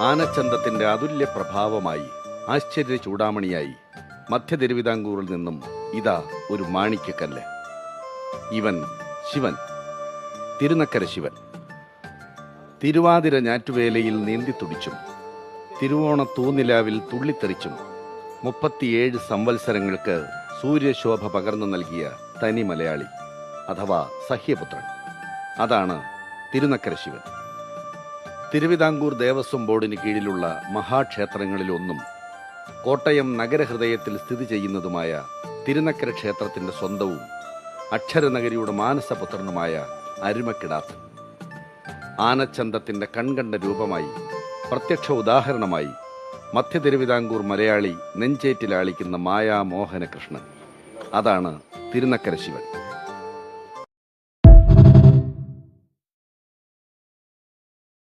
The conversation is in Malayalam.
ആനച്ചന്തത്തിന്റെ അതുല്യ പ്രഭാവമായി, ആശ്ചര്യ ചൂടാമണിയായി മധ്യ തിരുവിതാംകൂറിൽ നിന്നും ഇതാ ഒരു മാണിക്യക്കല്ല്. ഇവൻ ശിവൻ, തിരുനക്കര ശിവൻ. തിരുവാതിര ഞാറ്റുവേലയിൽ നീന്തി തുടിച്ചും തിരുവോണ തൂനിലാവിൽ തുള്ളിത്തെറിച്ചും 37 സംവത്സരങ്ങൾക്ക് സൂര്യശോഭ പകർന്നു നൽകിയ തനി മലയാളി അഥവാ സഹ്യപുത്രൻ. അതാണ് തിരുനക്കര ശിവൻ. തിരുവിതാംകൂർ ദേവസ്വം ബോർഡിന് കീഴിലുള്ള മഹാക്ഷേത്രങ്ങളിലൊന്നും കോട്ടയം നഗരഹൃദയത്തിൽ സ്ഥിതി ചെയ്യുന്നതുമായ തിരുനക്കര ക്ഷേത്രത്തിന്റെ സ്വന്തവും അക്ഷരനഗരിയുടെ മാനസപുത്രനുമായ അരുമക്കിടാത്തൻ. ആനച്ചന്തത്തിന്റെ കൺകണ്ട രൂപമായി, പ്രത്യക്ഷ ഉദാഹരണമായി മധ്യ തിരുവിതാംകൂർ മലയാളി നെഞ്ചേറ്റിലാളിക്കുന്ന മായാമോഹന കൃഷ്ണൻ. അതാണ് തിരുനക്കര ശിവൻ.